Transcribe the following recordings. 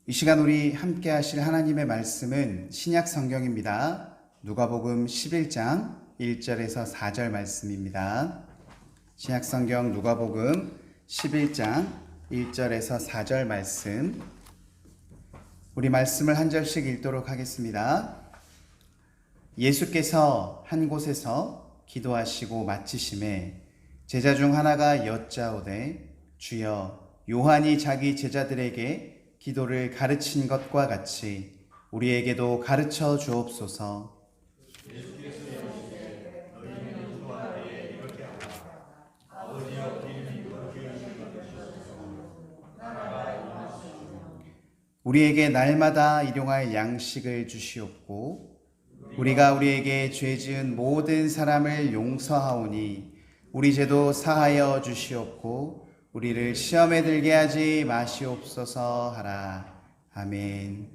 이 시간 우리 함께 하실 하나님의 말씀은 신약 성경입니다. 누가복음 11장 1절에서 4절 말씀입니다. 신약 성경 누가복음 11장 1절에서 4절 말씀. 우리 말씀을 한 절씩 읽도록 하겠습니다. 예수께서 한 곳에서 기도하시고 마치심에 제자 중 하나가 여짜오되 주여, 요한이 자기 제자들에게 기도를 가르친 것과 같이 우리에게도 가르쳐 주옵소서. 우리에게 날마다 일용할 양식을 주시옵고 우리가 우리에게 죄 지은 모든 사람을 용서하오니 우리 죄도 사하여 주시옵고 우리를 시험에 들게 하지 마시옵소서 하라. 아멘.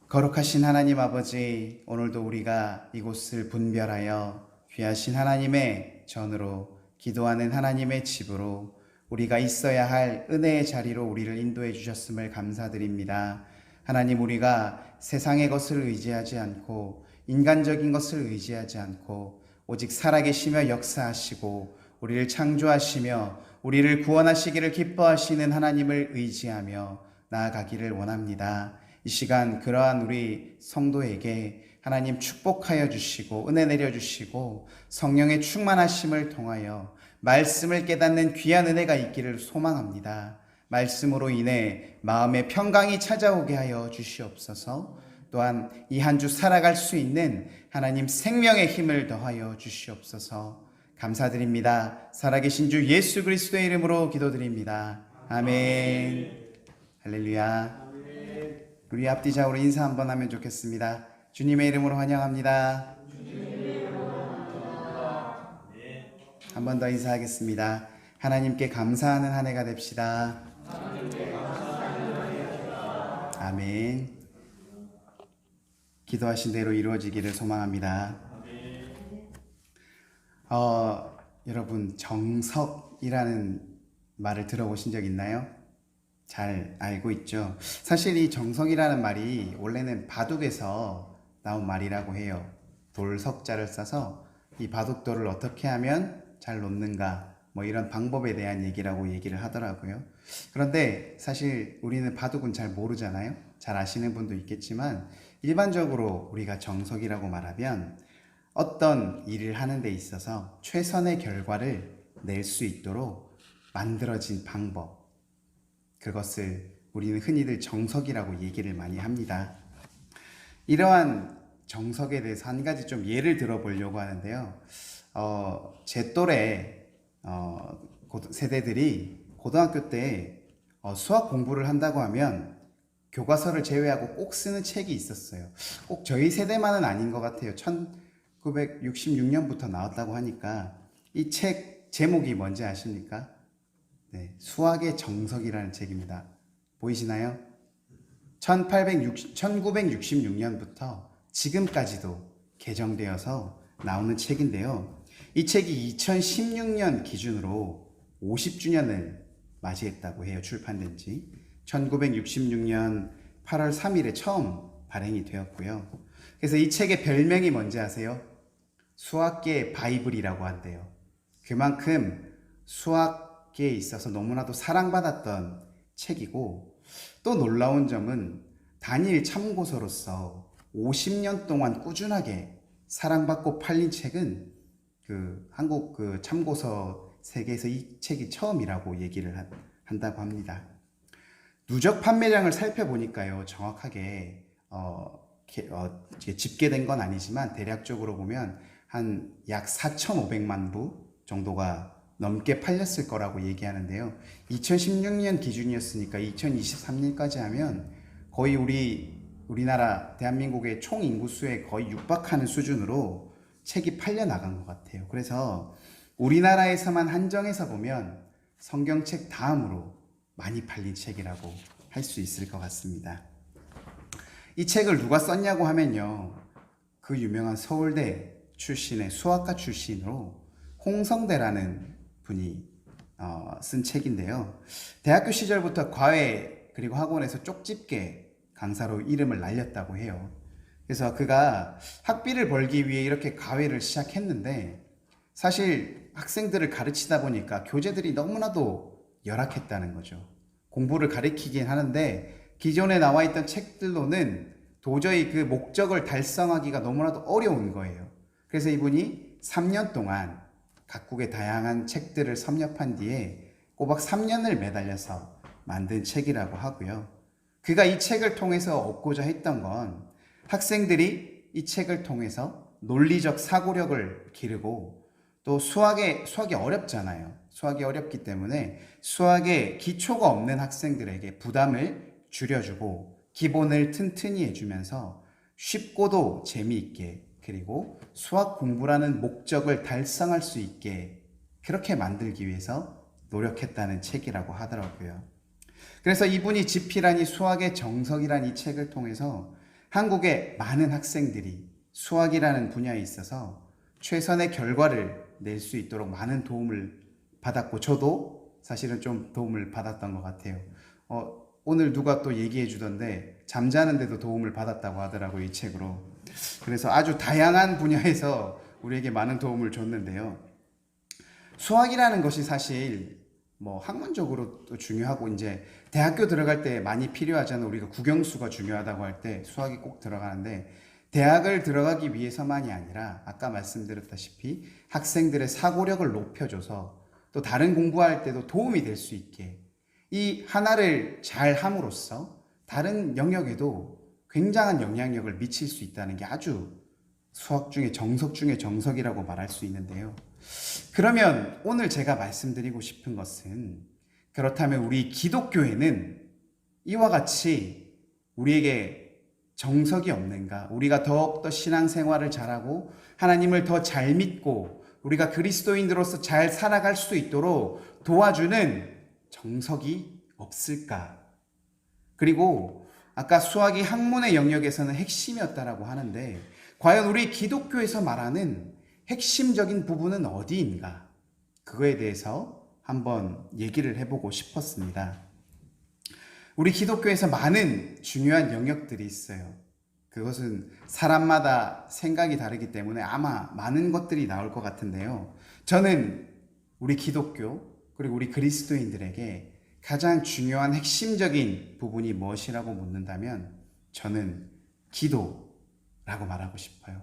거룩하신 하나님 아버지, 오늘도 우리가 이곳을 분별하여 귀하신 하나님의 전으로 기도하는 하나님의 집으로 우리가 있어야 할 은혜의 자리로 우리를 인도해 주셨음을 감사드립니다. 하나님, 우리가 세상의 것을 의지하지 않고 인간적인 것을 의지하지 않고 오직 살아계시며 역사하시고 우리를 창조하시며 우리를 구원하시기를 기뻐하시는 하나님을 의지하며 나아가기를 원합니다. 이 시간 그러한 우리 성도에게 하나님 축복하여 주시고 은혜 내려주시고 성령의 충만하심을 통하여 말씀을 깨닫는 귀한 은혜가 있기를 소망합니다. 말씀으로 인해 마음의 평강이 찾아오게 하여 주시옵소서. 또한 이 한 주 살아갈 수 있는 하나님 생명의 힘을 더하여 주시옵소서. 감사드립니다. 살아계신 주 예수 그리스도의 이름으로 기도드립니다. 아멘. 할렐루야. 우리 앞뒤좌우로 인사 한번 하면 좋겠습니다. 주님의 이름으로 환영합니다. 한 번 더 인사하겠습니다. 하나님께 감사하는 한 해가 됩시다. 아멘. 기도하신 대로 이루어지기를 소망합니다. 여러분, 정석이라는 말을 들어보신 적 있나요? 잘 알고 있죠. 사실 이 정석이라는 말이 원래는 바둑에서 나온 말이라고 해요. 돌석자를 써서 이 바둑돌을 어떻게 하면 잘 놓는가, 이런 방법에 대한 얘기를 하더라고요. 그런데 사실 우리는 바둑은 잘 모르잖아요. 잘 아시는 분도 있겠지만 일반적으로 우리가 정석이라고 말하면 어떤 일을 하는 데 있어서 최선의 결과를 낼 수 있도록 만들어진 방법, 그것을 우리는 흔히들 정석이라고 얘기를 많이 합니다. 이러한 정석에 대해서 한 가지 좀 예를 들어보려고 하는데요. 제 또래 세대들이 고등학교 때 수학 공부를 한다고 하면 교과서를 제외하고 꼭 쓰는 책이 있었어요. 꼭 저희 세대만은 아닌 것 같아요. 1966년부터 나왔다고 하니까 이 책 제목이 뭔지 아십니까? 네, 수학의 정석이라는 책입니다. 보이시나요? 1966년부터 지금까지도 개정되어서 나오는 책인데요. 이 책이 2016년 기준으로 50주년을 맞이했다고 해요. 출판된 지 1966년 8월 3일에 처음 발행이 되었고요. 그래서 이 책의 별명이 뭔지 아세요? 수학계의 바이블이라고 한대요. 그만큼 수학계에 있어서 너무나도 사랑받았던 책이고, 또 놀라운 점은 단일 참고서로서 50년 동안 꾸준하게 사랑받고 팔린 책은 한국 참고서 세계에서 이 책이 처음이라고 얘기를 한다고 합니다. 누적 판매량을 살펴보니까요, 정확하게 집계된 건 아니지만 대략적으로 보면 한 약 4,500만 부 정도가 넘게 팔렸을 거라고 얘기하는데요. 2016년 기준이었으니까 2023년까지 하면 거의 우리나라 대한민국의 총 인구수에 거의 육박하는 수준으로 책이 팔려 나간 것 같아요. 그래서 우리나라에서만 한정해서 보면 성경책 다음으로 많이 팔린 책이라고 할 수 있을 것 같습니다. 이 책을 누가 썼냐고 하면요, 그 유명한 서울대 출신의 수학과 출신으로 홍성대라는 분이 쓴 책인데요. 대학교 시절부터 과외 그리고 학원에서 쪽집게 강사로 이름을 날렸다고 해요. 그래서 그가 학비를 벌기 위해 이렇게 과외를 시작했는데 사실 학생들을 가르치다 보니까 교재들이 너무나도 열악했다는 거죠. 공부를 가르치긴 하는데 기존에 나와 있던 책들로는 도저히 그 목적을 달성하기가 너무나도 어려운 거예요. 그래서 이분이 3년 동안 각국의 다양한 책들을 섭렵한 뒤에 꼬박 3년을 매달려서 만든 책이라고 하고요. 그가 이 책을 통해서 얻고자 했던 건 학생들이 이 책을 통해서 논리적 사고력을 기르고 또 수학이 어렵잖아요. 수학이 어렵기 때문에 수학에 기초가 없는 학생들에게 부담을 줄여주고 기본을 튼튼히 해주면서 쉽고도 재미있게 그리고 수학 공부라는 목적을 달성할 수 있게 그렇게 만들기 위해서 노력했다는 책이라고 하더라고요. 그래서 이분이 지필한 이 수학의 정석이란 이 책을 통해서 한국의 많은 학생들이 수학이라는 분야에 있어서 최선의 결과를 낼 수 있도록 많은 도움을 받았고 저도 사실은 좀 도움을 받았던 것 같아요. 오늘 누가 또 얘기해 주던데 잠자는데도 도움을 받았다고 하더라고요, 이 책으로. 그래서 아주 다양한 분야에서 우리에게 많은 도움을 줬는데요. 수학이라는 것이 사실 학문적으로도 중요하고 이제 대학교 들어갈 때 많이 필요하잖아요. 우리가 국영수가 중요하다고 할 때 수학이 꼭 들어가는데 대학을 들어가기 위해서만이 아니라 아까 말씀드렸다시피 학생들의 사고력을 높여줘서 또 다른 공부할 때도 도움이 될 수 있게 이 하나를 잘 함으로써 다른 영역에도 굉장한 영향력을 미칠 수 있다는 게 아주 수학 중에 정석 중에 정석이라고 말할 수 있는데요. 그러면 오늘 제가 말씀드리고 싶은 것은 그렇다면 우리 기독교에는 이와 같이 우리에게 정석이 없는가? 우리가 더욱더 신앙생활을 잘하고 하나님을 더 잘 믿고 우리가 그리스도인으로서 잘 살아갈 수 있도록 도와주는 정석이 없을까? 그리고 아까 수학이 학문의 영역에서는 핵심이었다라고 하는데 과연 우리 기독교에서 말하는 핵심적인 부분은 어디인가? 그거에 대해서 한번 얘기를 해보고 싶었습니다. 우리 기독교에서 많은 중요한 영역들이 있어요. 그것은 사람마다 생각이 다르기 때문에 아마 많은 것들이 나올 것 같은데요. 저는 우리 기독교 그리고 우리 그리스도인들에게 가장 중요한 핵심적인 부분이 무엇이라고 묻는다면 저는 기도라고 말하고 싶어요.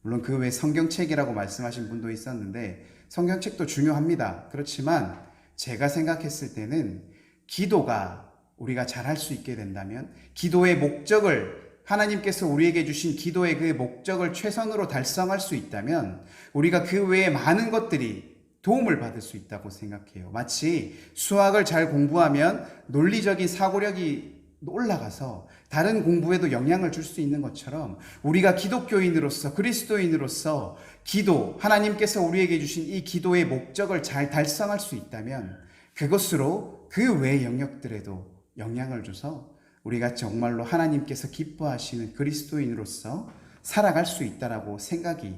물론 그 외에 성경책이라고 말씀하신 분도 있었는데 성경책도 중요합니다. 그렇지만 제가 생각했을 때는 기도가 우리가 잘할 수 있게 된다면 기도의 목적을 하나님께서 우리에게 주신 기도의 그 목적을 최선으로 달성할 수 있다면 우리가 그 외에 많은 것들이 도움을 받을 수 있다고 생각해요. 마치 수학을 잘 공부하면 논리적인 사고력이 올라가서 다른 공부에도 영향을 줄 수 있는 것처럼 우리가 기독교인으로서 그리스도인으로서 기도, 하나님께서 우리에게 주신 이 기도의 목적을 잘 달성할 수 있다면 그것으로 그 외의 영역들에도 영향을 줘서 우리가 정말로 하나님께서 기뻐하시는 그리스도인으로서 살아갈 수 있다라고 생각이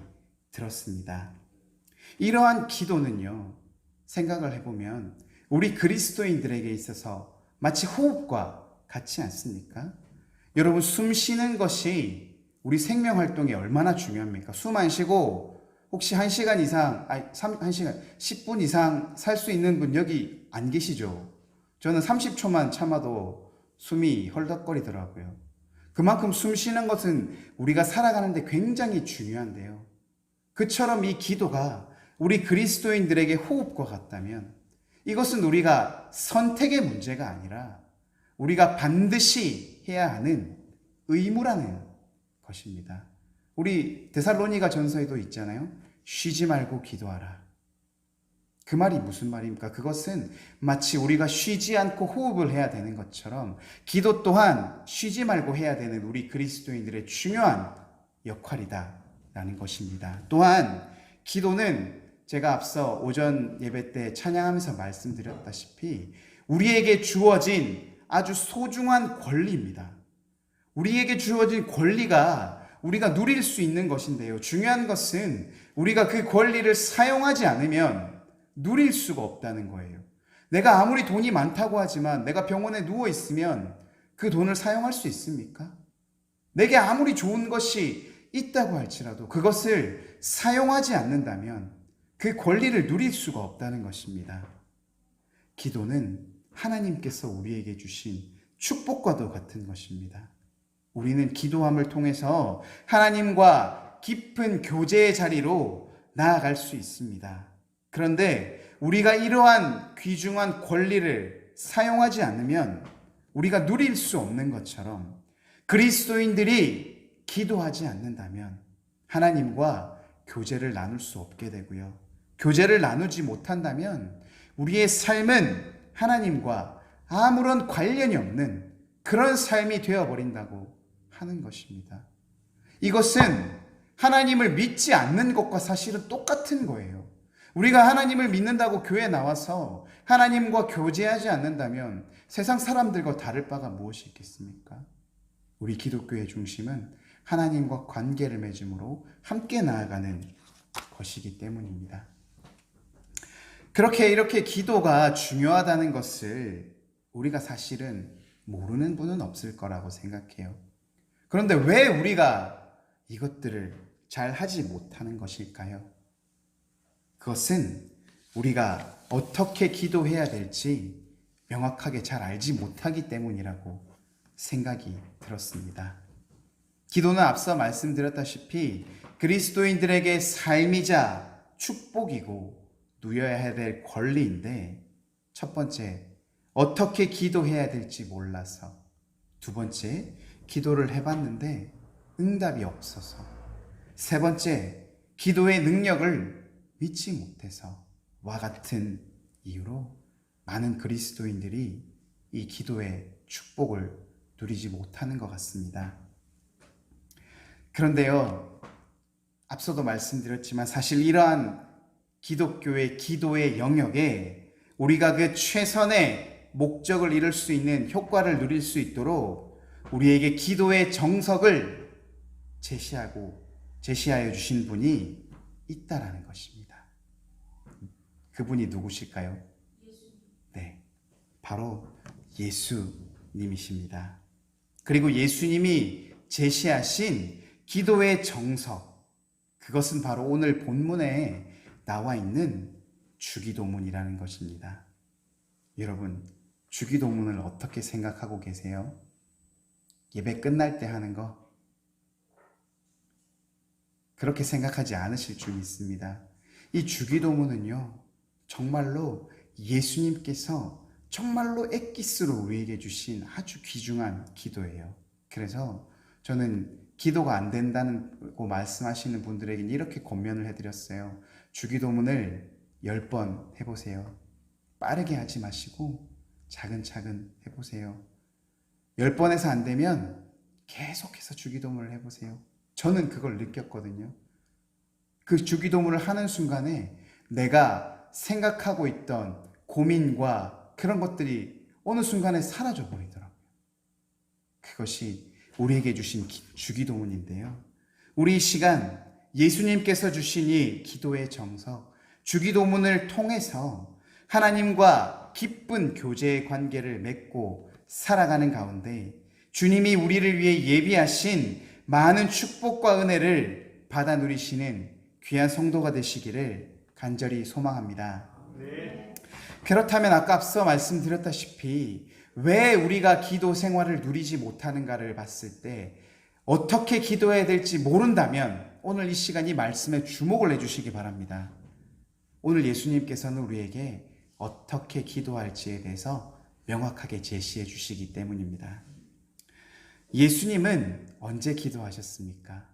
들었습니다. 이러한 기도는요, 생각을 해보면 우리 그리스도인들에게 있어서 마치 호흡과 같지 않습니까? 여러분, 숨 쉬는 것이 우리 생명 활동에 얼마나 중요합니까? 숨 안 쉬고 혹시 1시간 이상, 1시간, 10분 이상 살 수 있는 분 여기 안 계시죠? 저는 30초만 참아도 숨이 헐떡거리더라고요. 그만큼 숨 쉬는 것은 우리가 살아가는데 굉장히 중요한데요. 그처럼 이 기도가 우리 그리스도인들에게 호흡과 같다면 이것은 우리가 선택의 문제가 아니라 우리가 반드시 해야 하는 의무라는 것입니다. 우리 데살로니가 전서에도 있잖아요. 쉬지 말고 기도하라. 그 말이 무슨 말입니까? 그것은 마치 우리가 쉬지 않고 호흡을 해야 되는 것처럼 기도 또한 쉬지 말고 해야 되는 우리 그리스도인들의 중요한 역할이다라는 것입니다. 또한 기도는 제가 앞서 오전 예배 때 찬양하면서 말씀드렸다시피 우리에게 주어진 아주 소중한 권리입니다. 우리에게 주어진 권리가 우리가 누릴 수 있는 것인데요. 중요한 것은 우리가 그 권리를 사용하지 않으면 누릴 수가 없다는 거예요. 내가 아무리 돈이 많다고 하지만 내가 병원에 누워 있으면 그 돈을 사용할 수 있습니까? 내게 아무리 좋은 것이 있다고 할지라도 그것을 사용하지 않는다면 그 권리를 누릴 수가 없다는 것입니다. 기도는 하나님께서 우리에게 주신 축복과도 같은 것입니다. 우리는 기도함을 통해서 하나님과 깊은 교제의 자리로 나아갈 수 있습니다. 그런데 우리가 이러한 귀중한 권리를 사용하지 않으면 우리가 누릴 수 없는 것처럼 그리스도인들이 기도하지 않는다면 하나님과 교제를 나눌 수 없게 되고요. 교제를 나누지 못한다면 우리의 삶은 하나님과 아무런 관련이 없는 그런 삶이 되어버린다고 하는 것입니다. 이것은 하나님을 믿지 않는 것과 사실은 똑같은 거예요. 우리가 하나님을 믿는다고 교회에 나와서 하나님과 교제하지 않는다면 세상 사람들과 다를 바가 무엇이 있겠습니까? 우리 기독교의 중심은 하나님과 관계를 맺음으로 함께 나아가는 것이기 때문입니다. 이렇게 기도가 중요하다는 것을 우리가 사실은 모르는 분은 없을 거라고 생각해요. 그런데 왜 우리가 이것들을 잘 하지 못하는 것일까요? 그것은 우리가 어떻게 기도해야 될지 명확하게 잘 알지 못하기 때문이라고 생각이 들었습니다. 기도는 앞서 말씀드렸다시피 그리스도인들에게 삶이자 축복이고 누려야 될 권리인데, 첫 번째, 어떻게 기도해야 될지 몰라서, 두 번째, 기도를 해봤는데 응답이 없어서, 세 번째, 기도의 능력을 믿지 못해서 와 같은 이유로 많은 그리스도인들이 이 기도의 축복을 누리지 못하는 것 같습니다. 그런데요, 앞서도 말씀드렸지만 사실 이러한 기독교의 기도의 영역에 우리가 그 최선의 목적을 이룰 수 있는 효과를 누릴 수 있도록 우리에게 기도의 정석을 제시하여 주신 분이 있다라는 것입니다. 그분이 누구실까요? 네, 바로 예수님이십니다. 그리고 예수님이 제시하신 기도의 정석, 그것은 바로 오늘 본문에 나와 있는 주기도문이라는 것입니다. 여러분, 주기도문을 어떻게 생각하고 계세요? 예배 끝날 때 하는 거? 그렇게 생각하지 않으실 줄 믿습니다. 이 주기도문은요, 정말로 예수님께서 정말로 엑기스로 우리에게 주신 아주 귀중한 기도예요. 그래서 저는 기도가 안 된다고 말씀하시는 분들에게는 이렇게 권면을 해드렸어요. 주기도문을 10번 해보세요. 빠르게 하지 마시고 차근차근 해보세요. 10번에서 안 되면 계속해서 주기도문을 해보세요. 저는 그걸 느꼈거든요. 그 주기도문을 하는 순간에 내가 생각하고 있던 고민과 그런 것들이 어느 순간에 사라져 버리더라고요. 그것이 우리에게 주신 주기도문인데요. 우리 이 시간 예수님께서 주신 이 기도의 정석, 주기도문을 통해서 하나님과 깊은 교제의 관계를 맺고 살아가는 가운데 주님이 우리를 위해 예비하신 많은 축복과 은혜를 받아 누리시는 귀한 성도가 되시기를 간절히 소망합니다. 네. 그렇다면 아까 앞서 말씀드렸다시피 왜 우리가 기도 생활을 누리지 못하는가를 봤을 때 어떻게 기도해야 될지 모른다면 오늘 이 시간 이 말씀에 주목을 해주시기 바랍니다. 오늘 예수님께서는 우리에게 어떻게 기도할지에 대해서 명확하게 제시해 주시기 때문입니다. 예수님은 언제 기도하셨습니까?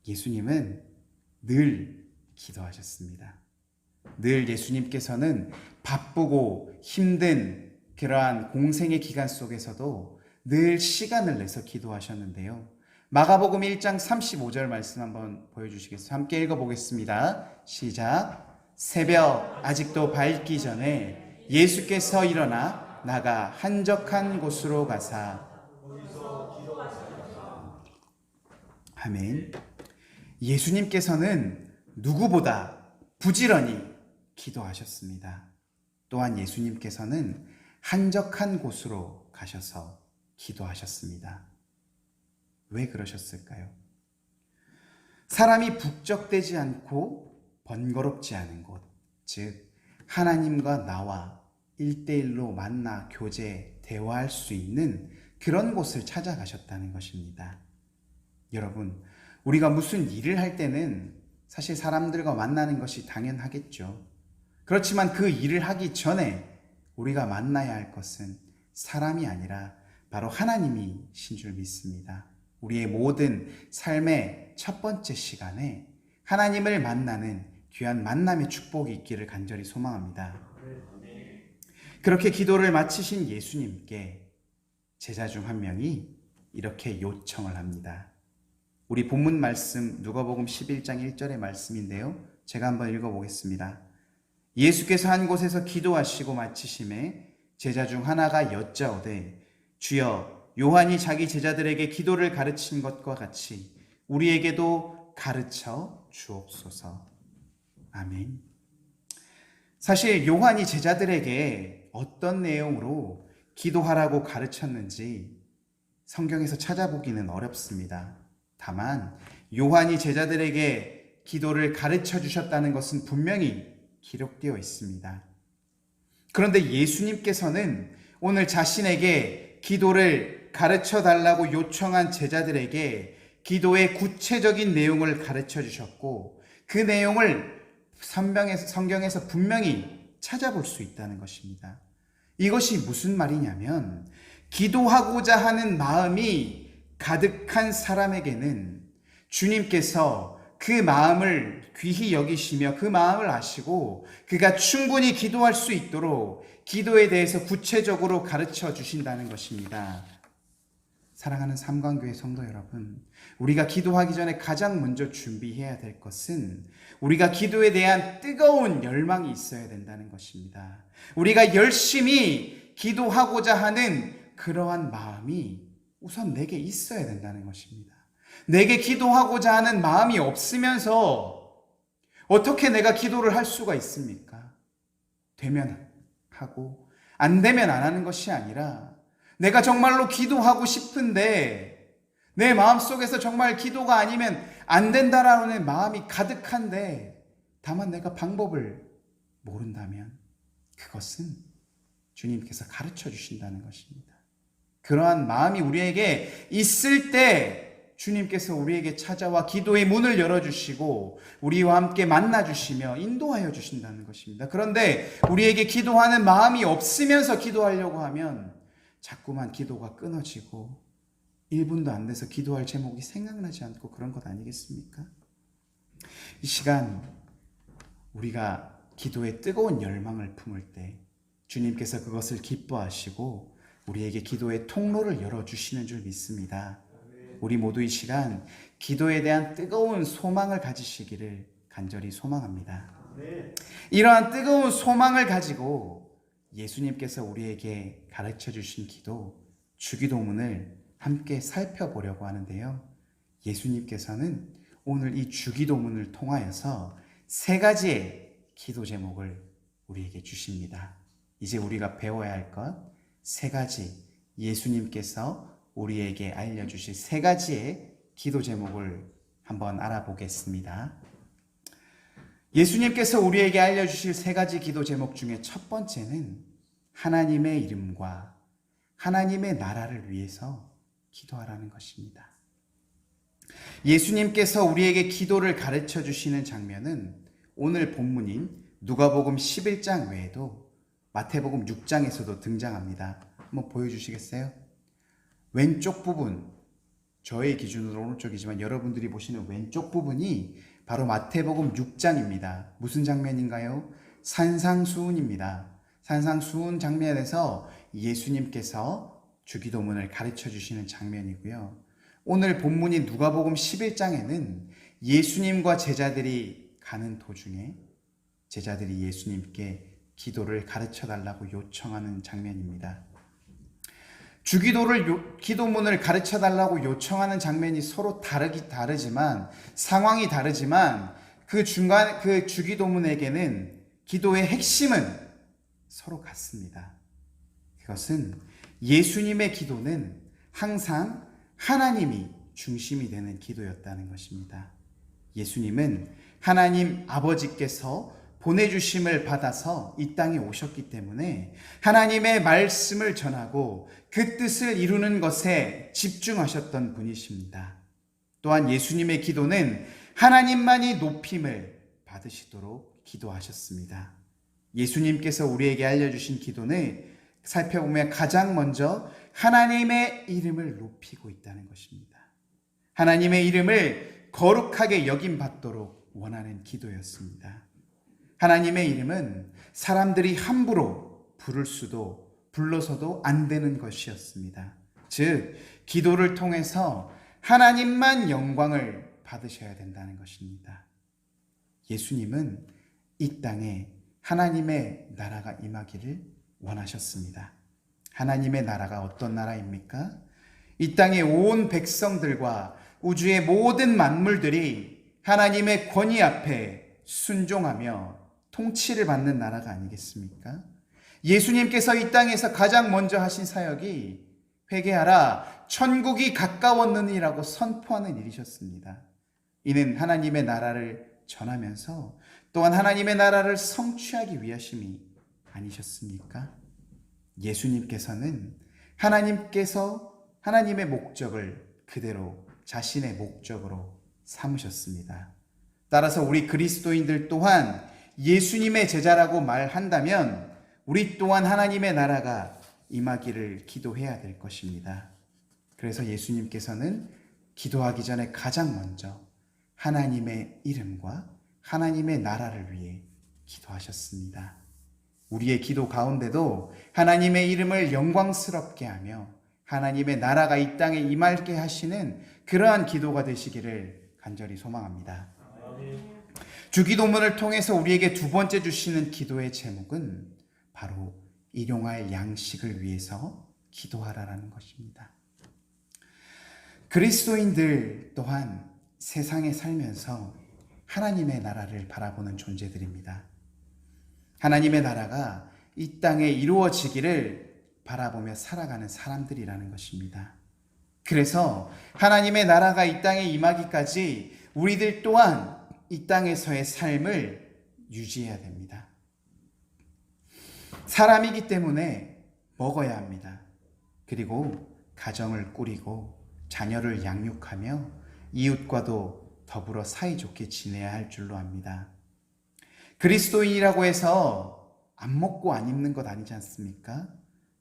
예수님은 늘 기도하셨습니다. 늘 예수님께서는 바쁘고 힘든 그러한 공생의 기간 속에서도 늘 시간을 내서 기도하셨는데요. 마가복음 1장 35절 말씀 한번 보여주시겠어요? 함께 읽어보겠습니다. 시작. 새벽 아직도 밝기 전에 예수께서 일어나 나가 한적한 곳으로 가사 아멘. 예수님께서는 누구보다 부지런히 기도하셨습니다. 또한 예수님께서는 한적한 곳으로 가셔서 기도하셨습니다. 왜 그러셨을까요? 사람이 북적대지 않고 번거롭지 않은 곳, 즉 하나님과 나와 1대1로 만나 교제, 대화할 수 있는 그런 곳을 찾아가셨다는 것입니다. 여러분, 우리가 무슨 일을 할 때는 사실 사람들과 만나는 것이 당연하겠죠. 그렇지만 그 일을 하기 전에 우리가 만나야 할 것은 사람이 아니라 바로 하나님이신 줄 믿습니다. 우리의 모든 삶의 첫 번째 시간에 하나님을 만나는 귀한 만남의 축복이 있기를 간절히 소망합니다. 그렇게 기도를 마치신 예수님께 제자 중 한 명이 이렇게 요청을 합니다. 우리 본문 말씀 누가복음 11장 1절의 말씀인데요. 제가 한번 읽어보겠습니다. 예수께서 한 곳에서 기도하시고 마치심에 제자 중 하나가 여짜오되 주여 요한이 자기 제자들에게 기도를 가르친 것과 같이 우리에게도 가르쳐 주옵소서. 아멘. 사실 요한이 제자들에게 어떤 내용으로 기도하라고 가르쳤는지 성경에서 찾아보기는 어렵습니다. 다만 요한이 제자들에게 기도를 가르쳐 주셨다는 것은 분명히 기록되어 있습니다. 그런데 예수님께서는 오늘 자신에게 기도를 가르쳐 달라고 요청한 제자들에게 기도의 구체적인 내용을 가르쳐 주셨고 그 내용을 성경에서 분명히 찾아볼 수 있다는 것입니다. 이것이 무슨 말이냐면 기도하고자 하는 마음이 가득한 사람에게는 주님께서 그 마음을 귀히 여기시며 그 마음을 아시고 그가 충분히 기도할 수 있도록 기도에 대해서 구체적으로 가르쳐 주신다는 것입니다. 사랑하는 삼관교회 성도 여러분, 우리가 기도하기 전에 가장 먼저 준비해야 될 것은 우리가 기도에 대한 뜨거운 열망이 있어야 된다는 것입니다. 우리가 열심히 기도하고자 하는 그러한 마음이 우선 내게 있어야 된다는 것입니다. 내게 기도하고자 하는 마음이 없으면서 어떻게 내가 기도를 할 수가 있습니까? 되면 하고 안 되면 안 하는 것이 아니라 내가 정말로 기도하고 싶은데 내 마음속에서 정말 기도가 아니면 안 된다라는 마음이 가득한데 다만 내가 방법을 모른다면 그것은 주님께서 가르쳐 주신다는 것입니다. 그러한 마음이 우리에게 있을 때 주님께서 우리에게 찾아와 기도의 문을 열어주시고 우리와 함께 만나주시며 인도하여 주신다는 것입니다. 그런데 우리에게 기도하는 마음이 없으면서 기도하려고 하면 자꾸만 기도가 끊어지고 1분도 안 돼서 기도할 제목이 생각나지 않고 그런 것 아니겠습니까? 이 시간 우리가 기도에 뜨거운 열망을 품을 때 주님께서 그것을 기뻐하시고 우리에게 기도의 통로를 열어주시는 줄 믿습니다. 우리 모두 이 시간 기도에 대한 뜨거운 소망을 가지시기를 간절히 소망합니다. 이러한 뜨거운 소망을 가지고 예수님께서 우리에게 가르쳐 주신 기도, 주기도문을 함께 살펴보려고 하는데요. 예수님께서는 오늘 이 주기도문을 통하여서 3가지의 기도 제목을 우리에게 주십니다. 이제 우리가 배워야 할 것 3가지, 예수님께서 우리에게 알려주실 3가지의 기도 제목을 한번 알아보겠습니다. 예수님께서 우리에게 알려주실 3가지 기도 제목 중에 첫 번째는 하나님의 이름과 하나님의 나라를 위해서 기도하라는 것입니다. 예수님께서 우리에게 기도를 가르쳐 주시는 장면은 오늘 본문인 누가복음 11장 외에도 마태복음 6장에서도 등장합니다. 한번 보여주시겠어요? 왼쪽 부분, 저의 기준으로 오른쪽이지만 여러분들이 보시는 왼쪽 부분이 바로 마태복음 6장입니다. 무슨 장면인가요? 산상수훈입니다. 산상수훈 장면에서 예수님께서 주기도문을 가르쳐 주시는 장면이고요. 오늘 본문인 누가복음 11장에는 예수님과 제자들이 가는 도중에 제자들이 예수님께 기도를 가르쳐 달라고 요청하는 장면입니다. 기도문을 가르쳐 달라고 요청하는 장면이 서로 다르지만 상황이 다르지만 그 주기도문에게는 기도의 핵심은 서로 같습니다. 그것은 예수님의 기도는 항상 하나님이 중심이 되는 기도였다는 것입니다. 예수님은 하나님 아버지께서 보내주심을 받아서 이 땅에 오셨기 때문에 하나님의 말씀을 전하고 그 뜻을 이루는 것에 집중하셨던 분이십니다. 또한 예수님의 기도는 하나님만이 높임을 받으시도록 기도하셨습니다. 예수님께서 우리에게 알려주신 기도는 살펴보면 가장 먼저 하나님의 이름을 높이고 있다는 것입니다. 하나님의 이름을 거룩하게 여김받도록 원하는 기도였습니다. 하나님의 이름은 사람들이 함부로 불러서도 안 되는 것이었습니다. 즉, 기도를 통해서 하나님만 영광을 받으셔야 된다는 것입니다. 예수님은 이 땅에 하나님의 나라가 임하기를 원하셨습니다. 하나님의 나라가 어떤 나라입니까? 이 땅의 온 백성들과 우주의 모든 만물들이 하나님의 권위 앞에 순종하며 통치를 받는 나라가 아니겠습니까? 예수님께서 이 땅에서 가장 먼저 하신 사역이 회개하라, 천국이 가까웠느니라고 선포하는 일이셨습니다. 이는 하나님의 나라를 전하면서 또한 하나님의 나라를 성취하기 위하심이 아니셨습니까? 예수님께서는 하나님의 목적을 그대로 자신의 목적으로 삼으셨습니다. 따라서 우리 그리스도인들 또한 예수님의 제자라고 말한다면 우리 또한 하나님의 나라가 임하기를 기도해야 될 것입니다. 그래서 예수님께서는 기도하기 전에 가장 먼저 하나님의 이름과 하나님의 나라를 위해 기도하셨습니다. 우리의 기도 가운데도 하나님의 이름을 영광스럽게 하며 하나님의 나라가 이 땅에 임하게 하시는 그러한 기도가 되시기를 간절히 소망합니다. 주기도문을 통해서 우리에게 두 번째 주시는 기도의 제목은 바로 일용할 양식을 위해서 기도하라라는 것입니다. 그리스도인들 또한 세상에 살면서 하나님의 나라를 바라보는 존재들입니다. 하나님의 나라가 이 땅에 이루어지기를 바라보며 살아가는 사람들이라는 것입니다. 그래서 하나님의 나라가 이 땅에 임하기까지 우리들 또한 이 땅에서의 삶을 유지해야 됩니다. 사람이기 때문에 먹어야 합니다. 그리고 가정을 꾸리고 자녀를 양육하며 이웃과도 더불어 사이좋게 지내야 할 줄로 압니다. 그리스도인이라고 해서 안 먹고 안 입는 것 아니지 않습니까?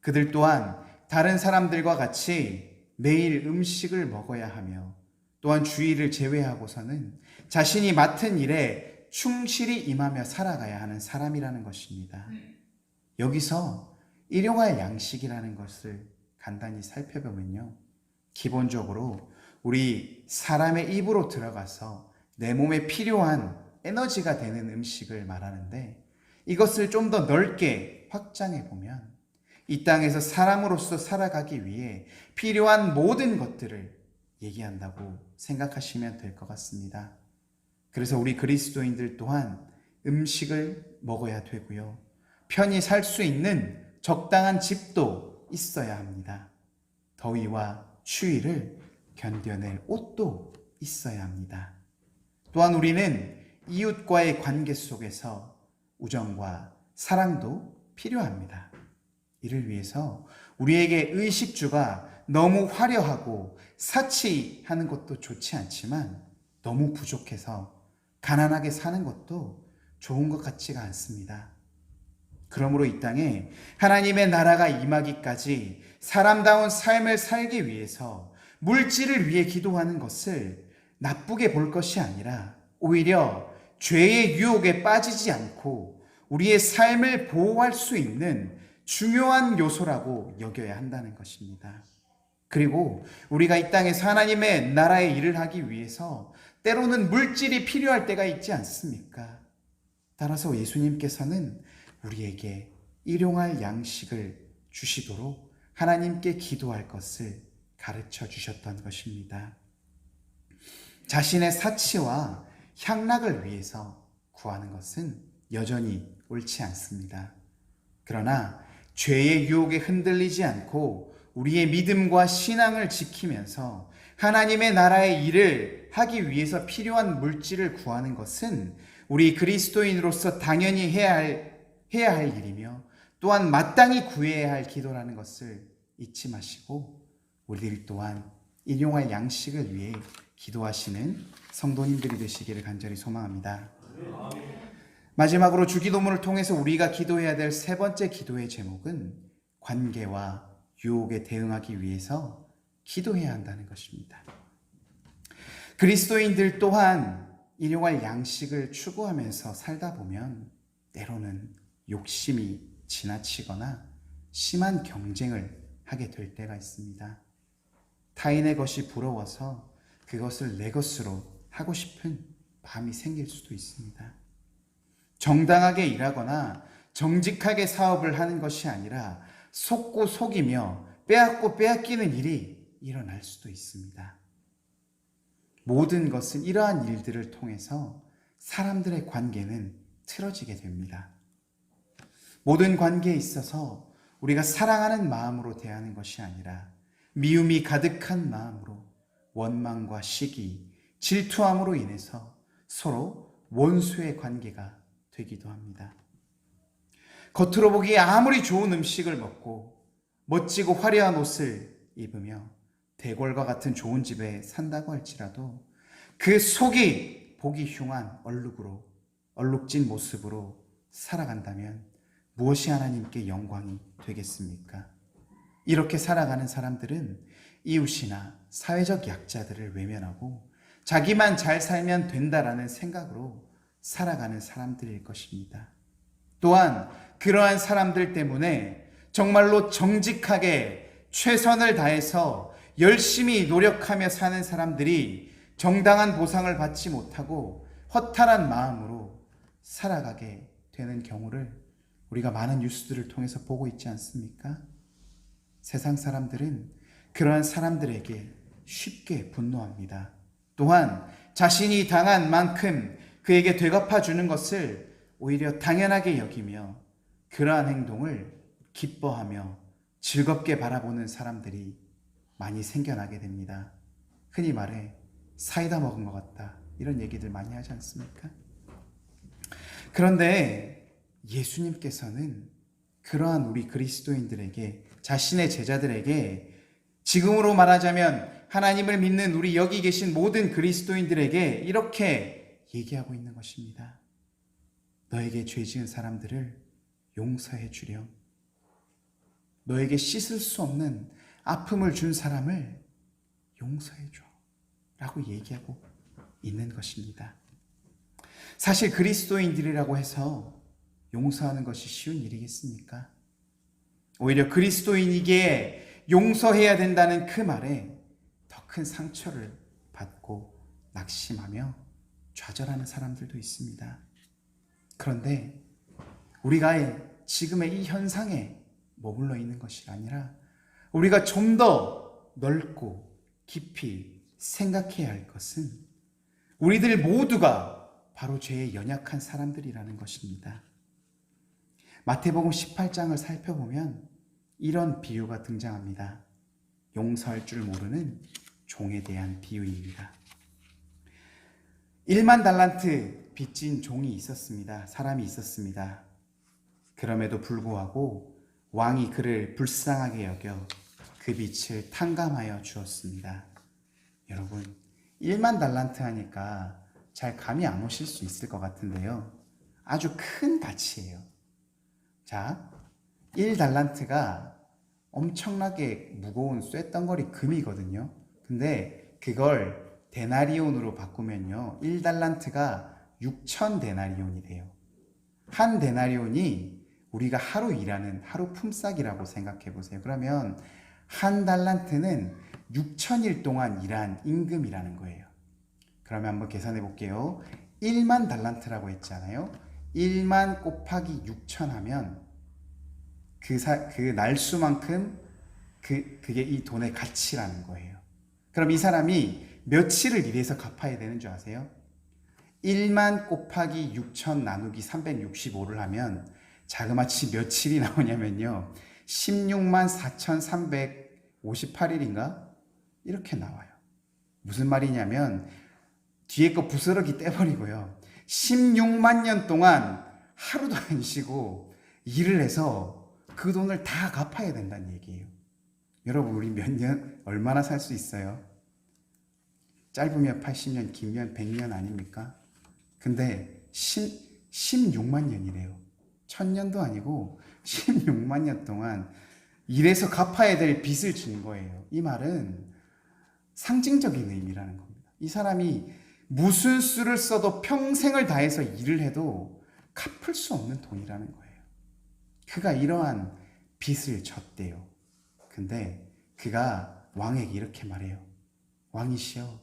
그들 또한 다른 사람들과 같이 매일 음식을 먹어야 하며 또한 주일을 제외하고서는 자신이 맡은 일에 충실히 임하며 살아가야 하는 사람이라는 것입니다. 여기서 일용할 양식이라는 것을 간단히 살펴보면요, 기본적으로 우리 사람의 입으로 들어가서 내 몸에 필요한 에너지가 되는 음식을 말하는데, 이것을 좀 더 넓게 확장해 보면 이 땅에서 사람으로서 살아가기 위해 필요한 모든 것들을 얘기한다고 생각하시면 될 것 같습니다. 그래서 우리 그리스도인들 또한 음식을 먹어야 되고요, 편히 살 수 있는 적당한 집도 있어야 합니다. 더위와 추위를 견뎌낼 옷도 있어야 합니다. 또한 우리는 이웃과의 관계 속에서 우정과 사랑도 필요합니다. 이를 위해서 우리에게 의식주가 너무 화려하고 사치하는 것도 좋지 않지만 너무 부족해서 가난하게 사는 것도 좋은 것 같지가 않습니다. 그러므로 이 땅에 하나님의 나라가 임하기까지 사람다운 삶을 살기 위해서 물질을 위해 기도하는 것을 나쁘게 볼 것이 아니라 오히려 죄의 유혹에 빠지지 않고 우리의 삶을 보호할 수 있는 중요한 요소라고 여겨야 한다는 것입니다. 그리고 우리가 이 땅에서 하나님의 나라의 일을 하기 위해서 때로는 물질이 필요할 때가 있지 않습니까? 따라서 예수님께서는 우리에게 일용할 양식을 주시도록 하나님께 기도할 것을 가르쳐 주셨던 것입니다. 자신의 사치와 향락을 위해서 구하는 것은 여전히 옳지 않습니다. 그러나 죄의 유혹에 흔들리지 않고 우리의 믿음과 신앙을 지키면서 하나님의 나라의 일을 하기 위해서 필요한 물질을 구하는 것은 우리 그리스도인으로서 당연히 해야 할 일이며 또한 마땅히 구해야 할 기도라는 것을 잊지 마시고 우리들 또한 일용할 양식을 위해 기도하시는 성도님들이 되시기를 간절히 소망합니다. 마지막으로 주기도문을 통해서 우리가 기도해야 될 세 번째 기도의 제목은 관계와 유혹에 대응하기 위해서 기도해야 한다는 것입니다. 그리스도인들 또한 일용할 양식을 추구하면서 살다 보면 때로는 욕심이 지나치거나 심한 경쟁을 하게 될 때가 있습니다. 타인의 것이 부러워서 그것을 내 것으로 하고 싶은 마음이 생길 수도 있습니다. 정당하게 일하거나 정직하게 사업을 하는 것이 아니라 속고 속이며 빼앗고 빼앗기는 일이 일어날 수도 있습니다. 모든 것은 이러한 일들을 통해서 사람들의 관계는 틀어지게 됩니다. 모든 관계에 있어서 우리가 사랑하는 마음으로 대하는 것이 아니라 미움이 가득한 마음으로 원망과 시기, 질투함으로 인해서 서로 원수의 관계가 되기도 합니다. 겉으로 보기에 아무리 좋은 음식을 먹고 멋지고 화려한 옷을 입으며 대궐과 같은 좋은 집에 산다고 할지라도 그 속이 보기 흉한 얼룩진 모습으로 살아간다면 무엇이 하나님께 영광이 되겠습니까? 이렇게 살아가는 사람들은 이웃이나 사회적 약자들을 외면하고 자기만 잘 살면 된다라는 생각으로 살아가는 사람들일 것입니다. 또한 그러한 사람들 때문에 정말로 정직하게 최선을 다해서 열심히 노력하며 사는 사람들이 정당한 보상을 받지 못하고 허탈한 마음으로 살아가게 되는 경우를 우리가 많은 뉴스들을 통해서 보고 있지 않습니까? 세상 사람들은 그러한 사람들에게 쉽게 분노합니다. 또한 자신이 당한 만큼 그에게 되갚아 주는 것을 오히려 당연하게 여기며 그러한 행동을 기뻐하며 즐겁게 바라보는 사람들이 많이 생겨나게 됩니다. 흔히 말해 사이다 먹은 것 같다, 이런 얘기들 많이 하지 않습니까? 그런데 예수님께서는 그러한 우리 그리스도인들에게, 자신의 제자들에게, 지금으로 말하자면 하나님을 믿는 우리 여기 계신 모든 그리스도인들에게 이렇게 얘기하고 있는 것입니다. 너에게 죄 지은 사람들을 용서해 주렴. 너에게 씻을 수 없는 아픔을 준 사람을 용서해 줘 라고 얘기하고 있는 것입니다. 사실 그리스도인들이라고 해서 용서하는 것이 쉬운 일이겠습니까? 오히려 그리스도인이기에 용서해야 된다는 그 말에 더 큰 상처를 받고 낙심하며 좌절하는 사람들도 있습니다. 그런데 우리가 지금의 이 현상에 머물러 있는 것이 아니라 우리가 좀 더 넓고 깊이 생각해야 할 것은 우리들 모두가 바로 죄에 연약한 사람들이라는 것입니다. 마태복음 18장을 살펴보면 이런 비유가 등장합니다. 용서할 줄 모르는 종에 대한 비유입니다. 1만 달란트 빚진 종이 있었습니다. 사람이 있었습니다. 그럼에도 불구하고 왕이 그를 불쌍하게 여겨 그 빚을 탕감하여 주었습니다. 여러분, 1만 달란트 하니까 잘 감이 안 오실 수 있을 것 같은데요. 아주 큰 가치예요. 자, 1달란트가 엄청나게 무거운 쇳덩어리 금이거든요. 근데 그걸 데나리온으로 바꾸면요, 1달란트가 6천 데나리온이 돼요. 한 데나리온이 우리가 하루 일하는 하루 품삯이라고 생각해 보세요. 그러면 한 달란트는 6천일 동안 일한 임금이라는 거예요. 그러면 한번 계산해 볼게요. 1만 달란트라고 했잖아요. 1만 곱하기 6천 하면 그 날수만큼 그게 이 돈의 가치라는 거예요. 그럼 이 사람이 며칠을 일해서 갚아야 되는 줄 아세요? 1만 곱하기 6천 나누기 365를 하면 자그마치 며칠이 나오냐면요. 16만 4,358일인가? 이렇게 나와요. 무슨 말이냐면 뒤에 거 부스러기 떼버리고요. 16만 년 동안 하루도 안 쉬고 일을 해서 그 돈을 다 갚아야 된다는 얘기예요. 여러분, 우리 몇 년, 얼마나 살 수 있어요? 짧으면 80년, 길면 100년 아닙니까? 근데 16만 년이래요. 1000년도 아니고 16만 년 동안 일해서 갚아야 될 빚을 진 거예요. 이 말은 상징적인 의미라는 겁니다. 이 사람이 무슨 수를 써도 평생을 다해서 일을 해도 갚을 수 없는 돈이라는 거예요. 그가 이러한 빚을 졌대요. 근데 그가 왕에게 이렇게 말해요. 왕이시여,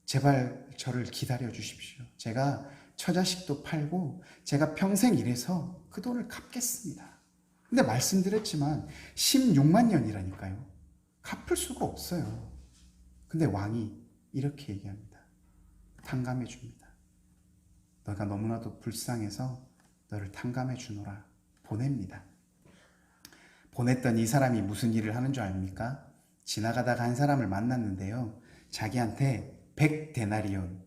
제발 저를 기다려 주십시오. 제가 처자식도 팔고 제가 평생 일해서 그 돈을 갚겠습니다. 근데 말씀드렸지만 16만 년이라니까요. 갚을 수가 없어요. 근데 왕이 이렇게 얘기합니다. 탕감해 줍니다. 너가 너무나도 불쌍해서 너를 탕감해 주노라. 보냅니다. 보냈던 이 사람이 무슨 일을 하는 줄 압니까? 지나가다가 한 사람을 만났는데요. 자기한테 100데나리온,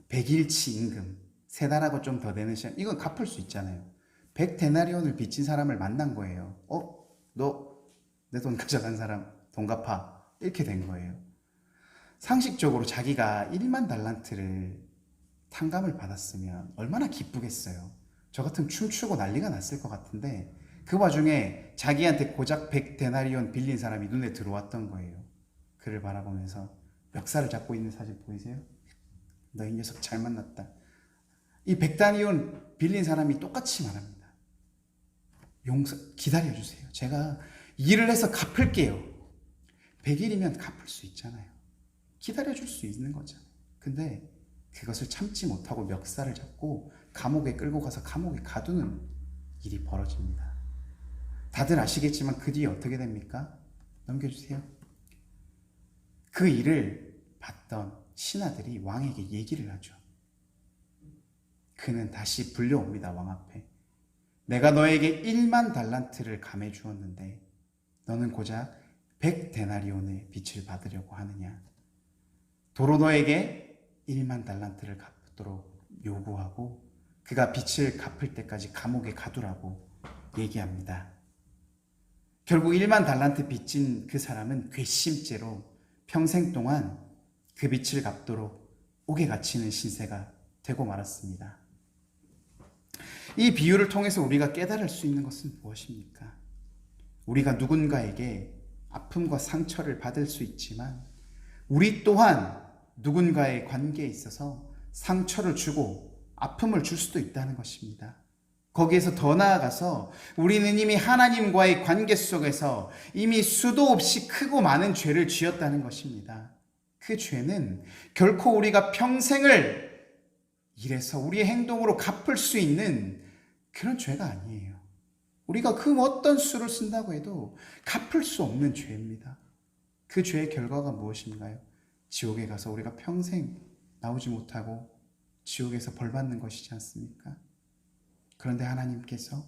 100일치 임금, 3달하고 좀 더 되는 시간, 이건 갚을 수 있잖아요. 100데나리온을 빚진 사람을 만난 거예요. 너 내 돈 가져간 사람 돈 갚아. 이렇게 된 거예요. 상식적으로 자기가 1만 달란트를 탕감을 받았으면 얼마나 기쁘겠어요. 저 같으면 춤추고 난리가 났을 것 같은데 그 와중에 자기한테 고작 100데나리온 빌린 사람이 눈에 들어왔던 거예요. 그를 바라보면서 멱살을 잡고 있는 사진 보이세요? 너 이 녀석 잘 만났다. 이 100데나리온 빌린 사람이 똑같이 말합니다. 기다려주세요. 제가 일을 해서 갚을게요. 100일이면 갚을 수 있잖아요. 기다려줄 수 있는 거잖아요. 근데 그것을 참지 못하고 멱살을 잡고 감옥에 끌고 가서 감옥에 가두는 일이 벌어집니다. 다들 아시겠지만 그 뒤에 어떻게 됩니까? 넘겨주세요. 그 일을 봤던 신하들이 왕에게 얘기를 하죠. 그는 다시 불려옵니다. 왕 앞에. 내가 너에게 1만 달란트를 감해 주었는데 너는 고작 100데나리온의 빚을 받으려고 하느냐. 도로 너에게 1만 달란트를 갚도록 요구하고 그가 빚을 갚을 때까지 감옥에 가두라고 얘기합니다. 결국 1만 달란트 빚진 그 사람은 괘씸죄로 평생 동안 그 빚을 갚도록 옥에 갇히는 신세가 되고 말았습니다. 이 비유를 통해서 우리가 깨달을 수 있는 것은 무엇입니까? 우리가 누군가에게 아픔과 상처를 받을 수 있지만 우리 또한 누군가의 관계에 있어서 상처를 주고 아픔을 줄 수도 있다는 것입니다. 거기에서 더 나아가서 우리는 이미 하나님과의 관계 속에서 이미 수도 없이 크고 많은 죄를 지었다는 것입니다. 그 죄는 결코 우리가 평생을 일해서 우리의 행동으로 갚을 수 있는 그런 죄가 아니에요. 우리가 그 어떤 수를 쓴다고 해도 갚을 수 없는 죄입니다. 그 죄의 결과가 무엇인가요? 지옥에 가서 우리가 평생 나오지 못하고 지옥에서 벌 받는 것이지 않습니까? 그런데 하나님께서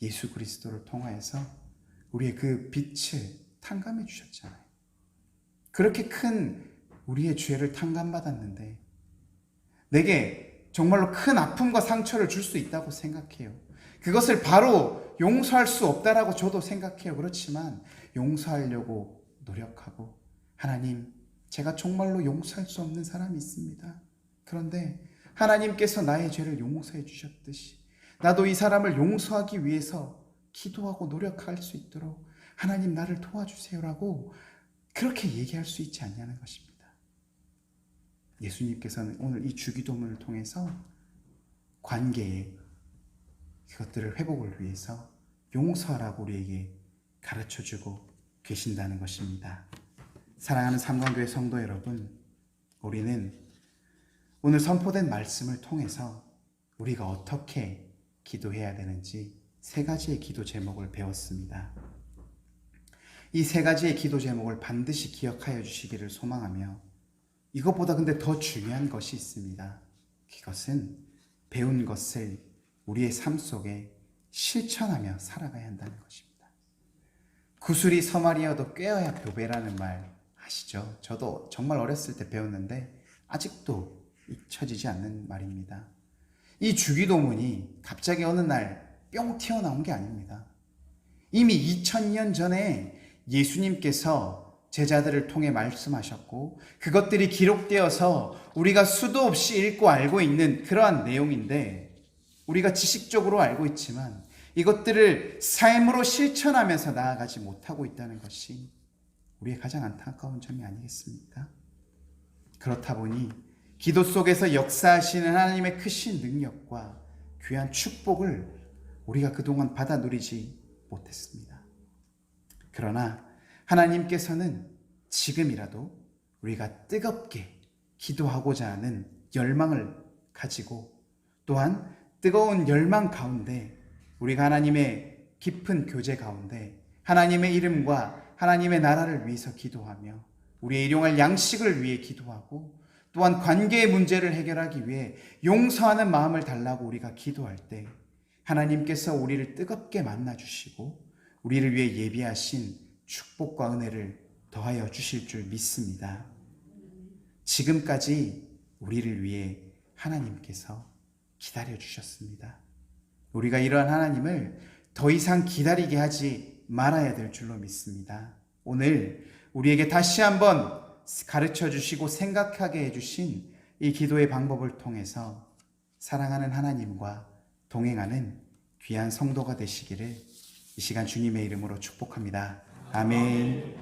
예수 그리스도를 통하여서 우리의 그 빚을 탕감해 주셨잖아요. 그렇게 큰 우리의 죄를 탕감받았는데 내게 정말로 큰 아픔과 상처를 줄 수 있다고 생각해요. 그것을 바로 용서할 수 없다라고 저도 생각해요. 그렇지만 용서하려고 노력하고 하나님, 제가 정말로 용서할 수 없는 사람이 있습니다. 그런데 하나님께서 나의 죄를 용서해 주셨듯이 나도 이 사람을 용서하기 위해서 기도하고 노력할 수 있도록 하나님 나를 도와주세요라고 그렇게 얘기할 수 있지 않냐는 것입니다. 예수님께서는 오늘 이 주기도문을 통해서 관계의 그것들을 회복을 위해서 용서하라고 우리에게 가르쳐주고 계신다는 것입니다. 사랑하는 삼관교회 성도 여러분, 우리는 오늘 선포된 말씀을 통해서 우리가 어떻게 기도해야 되는지 3가지의 기도 제목을 배웠습니다. 이 3가지의 기도 제목을 반드시 기억하여 주시기를 소망하며 이것보다 근데 더 중요한 것이 있습니다. 그것은 배운 것을 우리의 삶 속에 실천하며 살아가야 한다는 것입니다. 구슬이 서말이어도 꿰어야 묘배라는 말 아시죠? 저도 정말 어렸을 때 배웠는데 아직도 잊혀지지 않는 말입니다. 이 주기도문이 갑자기 어느 날 뿅 튀어나온 게 아닙니다. 이미 2000년 전에 예수님께서 제자들을 통해 말씀하셨고 그것들이 기록되어서 우리가 수도 없이 읽고 알고 있는 그러한 내용인데, 우리가 지식적으로 알고 있지만 이것들을 삶으로 실천하면서 나아가지 못하고 있다는 것이 우리의 가장 안타까운 점이 아니겠습니까? 그렇다 보니 기도 속에서 역사하시는 하나님의 크신 능력과 귀한 축복을 우리가 그동안 받아 누리지 못했습니다. 그러나 하나님께서는 지금이라도 우리가 뜨겁게 기도하고자 하는 열망을 가지고, 또한 뜨거운 열망 가운데 우리가 하나님의 깊은 교제 가운데 하나님의 이름과 하나님의 나라를 위해서 기도하며 우리의 일용할 양식을 위해 기도하고, 또한 관계의 문제를 해결하기 위해 용서하는 마음을 달라고 우리가 기도할 때 하나님께서 우리를 뜨겁게 만나주시고 우리를 위해 예비하신 축복과 은혜를 더하여 주실 줄 믿습니다. 지금까지 우리를 위해 하나님께서 기다려주셨습니다. 우리가 이러한 하나님을 더 이상 기다리게 하지 말아야 될 줄로 믿습니다. 오늘 우리에게 다시 한번 가르쳐 주시고 생각하게 해주신 이 기도의 방법을 통해서 사랑하는 하나님과 동행하는 귀한 성도가 되시기를 이 시간 주님의 이름으로 축복합니다. 아멘.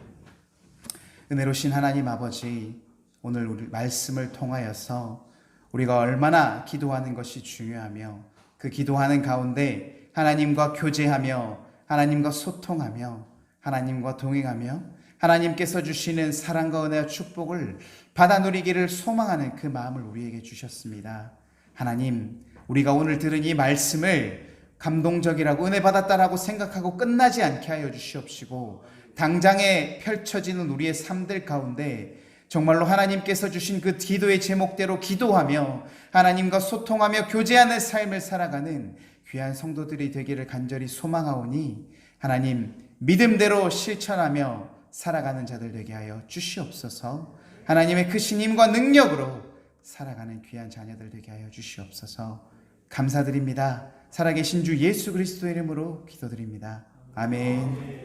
은혜로우신 하나님 아버지, 오늘 우리 말씀을 통하여서 우리가 얼마나 기도하는 것이 중요하며 그 기도하는 가운데 하나님과 교제하며 하나님과 소통하며 하나님과 동행하며 하나님께서 주시는 사랑과 은혜와 축복을 받아 누리기를 소망하는 그 마음을 우리에게 주셨습니다. 하나님, 우리가 오늘 들은 이 말씀을 감동적이라고 은혜 받았다라고 생각하고 끝나지 않게 하여 주시옵시고, 당장에 펼쳐지는 우리의 삶들 가운데 정말로 하나님께서 주신 그 기도의 제목대로 기도하며 하나님과 소통하며 교제하는 삶을 살아가는 귀한 성도들이 되기를 간절히 소망하오니, 하나님 믿음대로 실천하며 살아가는 자들 되게 하여 주시옵소서. 하나님의 크신 힘과 능력으로 살아가는 귀한 자녀들 되게 하여 주시옵소서. 감사드립니다. 살아계신 주 예수 그리스도의 이름으로 기도드립니다. 아멘.